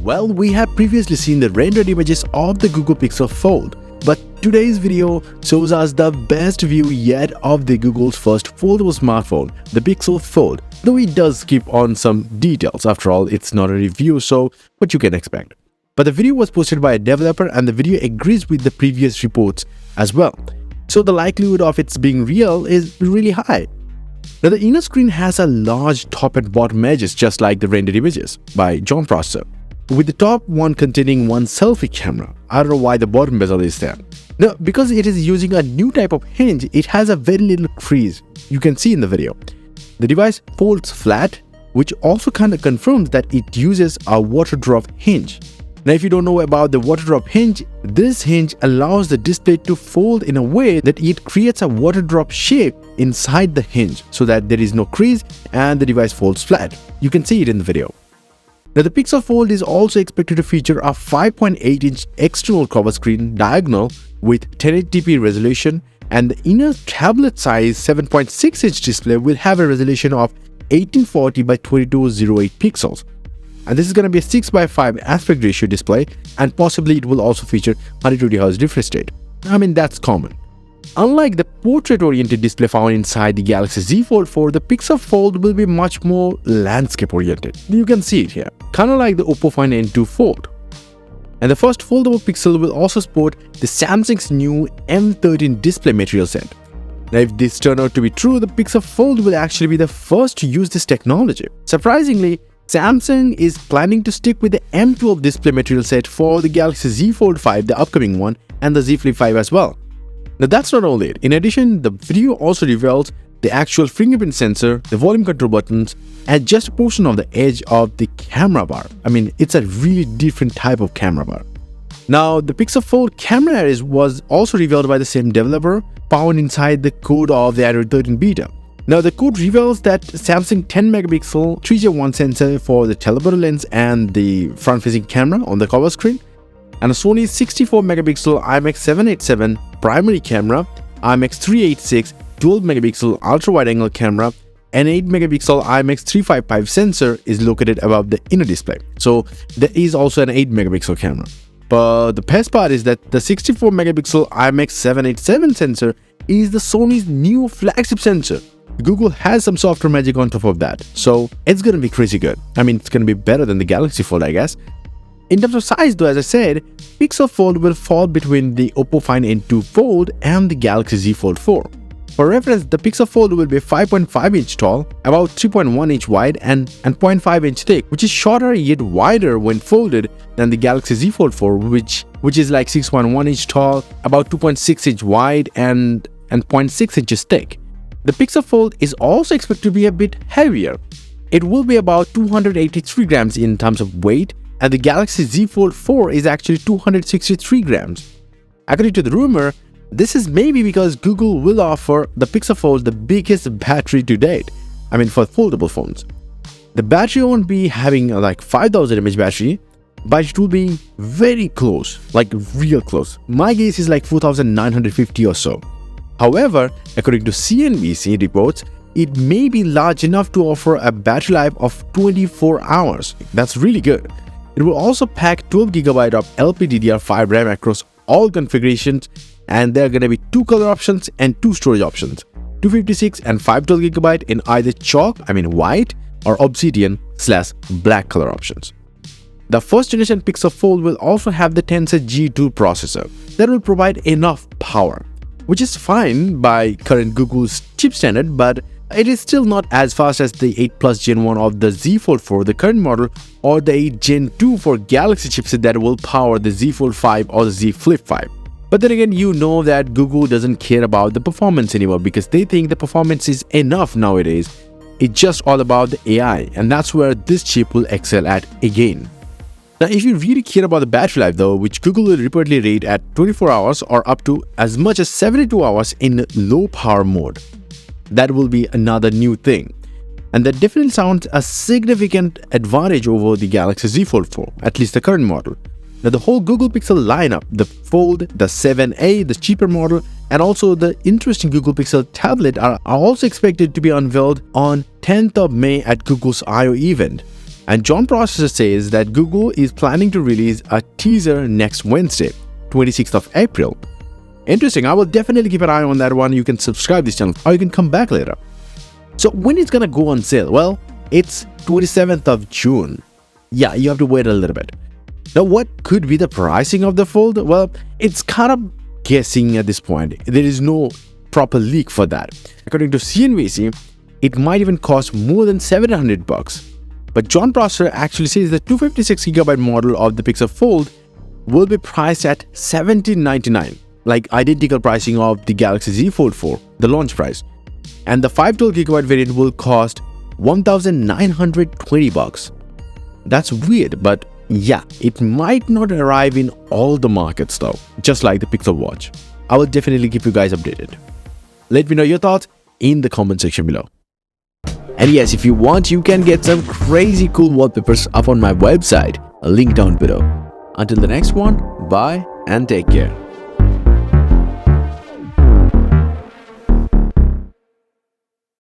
Well, we have previously seen the rendered images of the Google Pixel Fold, but today's video shows us the best view yet of the Google's first foldable smartphone, the Pixel Fold, though it does skip on some details. After all, it's not a review, so what you can expect. But the video was posted by a developer and the video agrees with the previous reports as well. So the likelihood of its being real is really high. Now the inner screen has a large top and bottom edges just like the rendered images by John Prosser, with the top one containing one selfie camera. I don't know why the bottom bezel is there. Now, because it is using a new type of hinge, it has a very little crease. You can see in the video. The device folds flat, which also kind of confirms that it uses a water drop hinge. Now, if you don't know about the water drop hinge, this hinge allows the display to fold in a way that it creates a water drop shape inside the hinge so that there is no crease and the device folds flat. You can see it in the video. Now, the Pixel Fold is also expected to feature a 5.8-inch external cover screen diagonal with 1080p resolution, and the inner tablet size 7.6-inch display will have a resolution of 1840 by 2208 pixels. And this is going to be a 6:5 aspect ratio display, and possibly it will also feature 120Hz refresh rate. I mean, that's common. Unlike the portrait-oriented display found inside the Galaxy Z Fold 4, the Pixel Fold will be much more landscape-oriented. You can see it here, kind of like the Oppo Find N2 Fold. And the first foldable Pixel will also sport the Samsung's new M13 display material set. Now, if this turns out to be true, the Pixel Fold will actually be the first to use this technology. Surprisingly, Samsung is planning to stick with the M12 display material set for the Galaxy Z Fold 5, the upcoming one, and the Z Flip 5 as well. Now, that's not only it. In addition, the video also reveals the actual fingerprint sensor, the volume control buttons, and just a portion of the edge of the camera bar. I mean, it's a really different type of camera bar. Now, the Pixel Fold camera was also revealed by the same developer, found inside the code of the Android 13 beta. Now, the code reveals that Samsung 10-megapixel 3J1 sensor for the telephoto lens and the front-facing camera on the cover screen, and a Sony 64-megapixel IMX787 primary camera, IMX386 12-megapixel ultra-wide-angle camera, and 8-megapixel IMX355 sensor is located above the inner display. So there is also an 8-megapixel camera. But the best part is that the 64-megapixel IMX787 sensor is the Sony's new flagship sensor. Google has some software magic on top of that, so it's gonna be crazy good. I mean, it's gonna be better than the Galaxy Fold, I guess. In terms of size though, as I said, Pixel Fold will fall between the Oppo Find N2 Fold and the Galaxy Z Fold 4. For reference, the Pixel Fold will be 5.5-inch tall, about 3.1-inch wide and 0.5-inch thick, which is shorter yet wider when folded than the Galaxy Z Fold 4, which is like 6.1-inch tall, about 2.6-inch wide and 0.6 inches thick. The Pixel Fold is also expected to be a bit heavier. It will be about 283 grams in terms of weight, and the Galaxy Z Fold 4 is actually 263 grams. According to the rumor, this is maybe because Google will offer the Pixel Fold the biggest battery to date. I mean, for foldable phones. The battery won't be having like 5000 mAh battery, but it will be very close, like real close. My guess is like 4950 or so. However, according to CNBC reports, it may be large enough to offer a battery life of 24 hours. That's really good. It will also pack 12GB of LPDDR5 RAM across all configurations, and there are going to be 2 color options and 2 storage options, 256 and 512GB in either chalk, I mean white, or obsidian/black color options. The first generation Pixel Fold will also have the Tensor G2 processor that will provide enough power, which is fine by current Google's chip standard, but it is still not as fast as the 8 Plus Gen 1 of the Z Fold 4, the current model, or the 8 Gen 2 for Galaxy chipset that will power the Z Fold 5 or the Z Flip 5. But then again, you know that Google doesn't care about the performance anymore because they think the performance is enough nowadays. It's just all about the AI, and that's where this chip will excel at again. Now, if you really care about the battery life though, which Google will reportedly rate at 24 hours or up to as much as 72 hours in low power mode, that will be another new thing. And that definitely sounds a significant advantage over the Galaxy Z Fold 4, at least the current model. Now, the whole Google Pixel lineup, the Fold, the 7a, the cheaper model, and also the interesting Google Pixel tablet are also expected to be unveiled on 10th of May at Google's I/O event. And John Prosser says that Google is planning to release a teaser next Wednesday, 26th of April. Interesting. I will definitely keep an eye on that one. You can subscribe this channel or you can come back later. So when it's gonna go on sale? Well, it's 27th of June. Yeah, you have to wait a little bit. Now, what could be the pricing of the Fold? Well, it's kind of guessing at this point. There is no proper leak for that. According to CNBC, it might even cost more than $700. But John Prosser actually says the 256GB model of the Pixel Fold will be priced at $1,799, like identical pricing of the Galaxy Z Fold 4, the launch price. And the 512GB variant will cost $1,920. That's weird, but yeah, it might not arrive in all the markets though, just like the Pixel Watch. I will definitely keep you guys updated. Let me know your thoughts in the comment section below. And yes, if you want, you can get some crazy cool wallpapers up on my website, a link down below. Until the next one, bye and take care.